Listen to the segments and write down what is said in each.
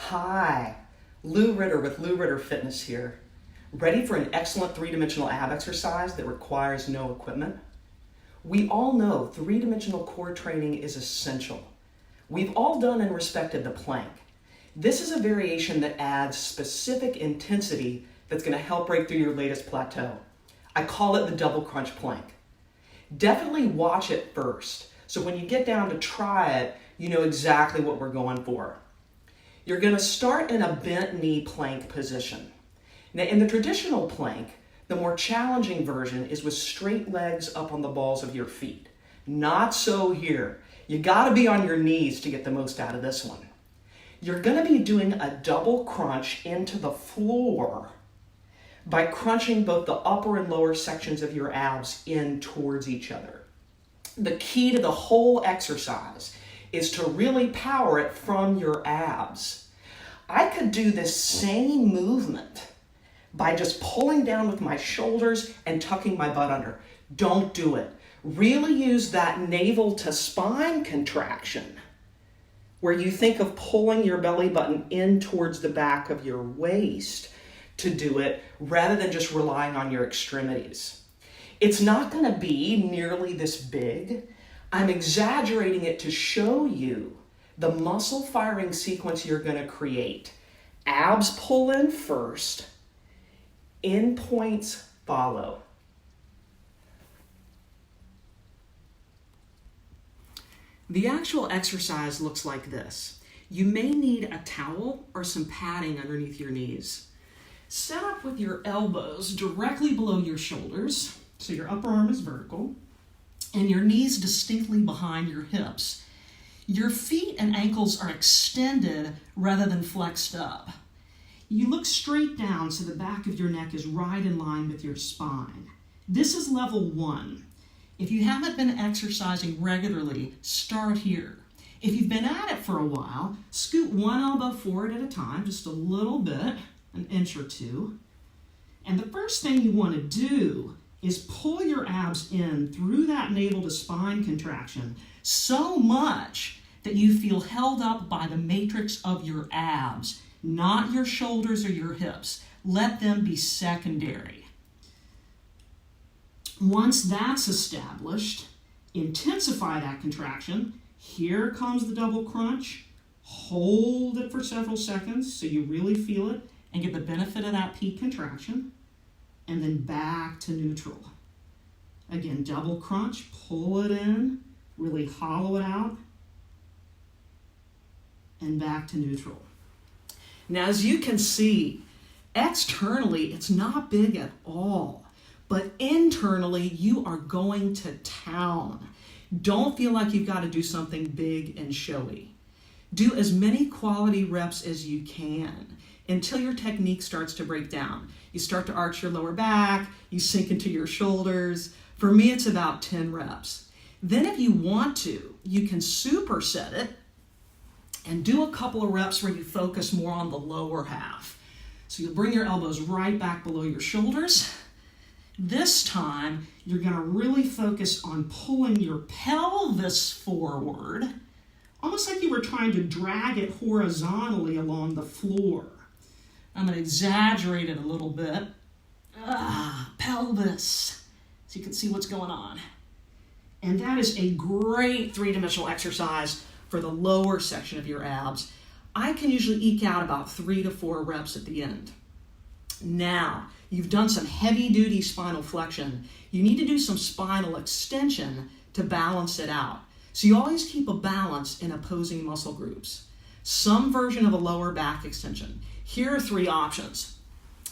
Hi, Lou Ritter with Lou Ritter Fitness here. Ready for an excellent three-dimensional ab exercise that requires no equipment? We all know three-dimensional core training is essential. We've all done and respected the plank. This is a variation that adds specific intensity that's going to help break through your latest plateau. I call it the double crunch plank. Definitely watch it first, so when you get down to try it, you know exactly what we're going for. You're going to start in a bent knee plank position. Now, in the traditional plank, the more challenging version is with straight legs up on the balls of your feet. Not so here. You got to be on your knees to get the most out of this one. You're going to be doing a double crunch into the floor by crunching both the upper and lower sections of your abs in towards each other. The key to the whole exercise is to really power it from your abs. I could do this same movement by just pulling down with my shoulders and tucking my butt under. Don't do it. Really use that navel to spine contraction where you think of pulling your belly button in towards the back of your waist to do it rather than just relying on your extremities. It's not going to be nearly this big. I'm exaggerating it to show you the muscle firing sequence you're going to create. Abs pull in first, in points follow. The actual exercise looks like this. You may need a towel or some padding underneath your knees. Set up with your elbows directly below your shoulders, so your upper arm is vertical, and your knees distinctly behind your hips. Your feet and ankles are extended rather than flexed up. You look straight down so the back of your neck is right in line with your spine. This is level 1. If you haven't been exercising regularly, start here. If you've been at it for a while, scoot one elbow forward at a time, just a little bit, an inch or two. And the first thing you want to do is pull your abs in through that navel to spine contraction so much that you feel held up by the matrix of your abs, not your shoulders or your hips. Let them be secondary. Once that's established, intensify that contraction. Here comes the double crunch. Hold it for several seconds so you really feel it and get the benefit of that peak contraction. And then back to neutral. Again, double crunch, pull it in, really hollow it out, and back to neutral. Now, as you can see, externally, it's not big at all, but internally, you are going to town. Don't feel like you've got to do something big and showy. Do as many quality reps as you can until your technique starts to break down. You start to arch your lower back, you sink into your shoulders. For me, it's about 10 reps. Then if you want to, you can superset it and do a couple of reps where you focus more on the lower half. So you'll bring your elbows right back below your shoulders. This time, you're going to really focus on pulling your pelvis forward, almost like you were trying to drag it horizontally along the floor. I'm going to exaggerate it a little bit. Pelvis. So you can see what's going on. And that is a great three-dimensional exercise for the lower section of your abs. I can usually eke out about 3 to 4 reps at the end. Now, you've done some heavy-duty spinal flexion. You need to do some spinal extension to balance it out. So you always keep a balance in opposing muscle groups. Some version of a lower back extension. Here are 3 options.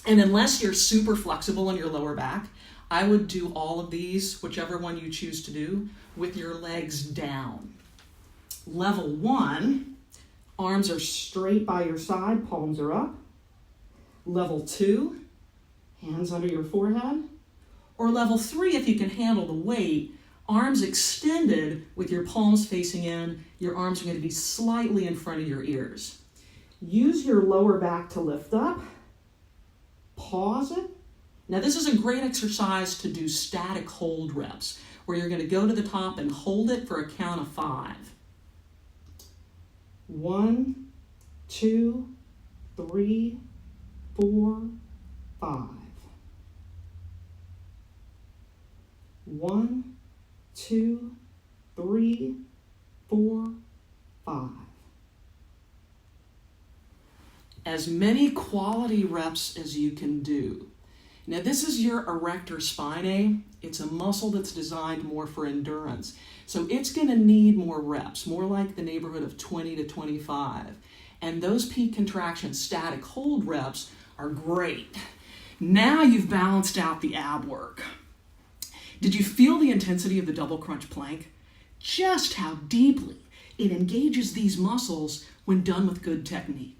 And unless you're super flexible in your lower back, I would do all of these, whichever one you choose to do, with your legs down. Level 1, arms are straight by your side, palms are up. Level 2, hands under your forehead. Or level 3, if you can handle the weight, arms extended with your palms facing in. Your arms are going to be slightly in front of your ears. Use your lower back to lift up. Pause it. Now this is a great exercise to do static hold reps, where you're going to go to the top and hold it for a count of 5. 1, 2, 3, 4, 5. 1, 2, 3, 4, 5. As many quality reps as you can do. Now this is your erector spinae. It's a muscle that's designed more for endurance. So it's going to need more reps, more like the neighborhood of 20 to 25. And those peak contraction static hold reps are great. Now you've balanced out the ab work. Did you feel the intensity of the double crunch plank? Just how deeply it engages these muscles when done with good technique.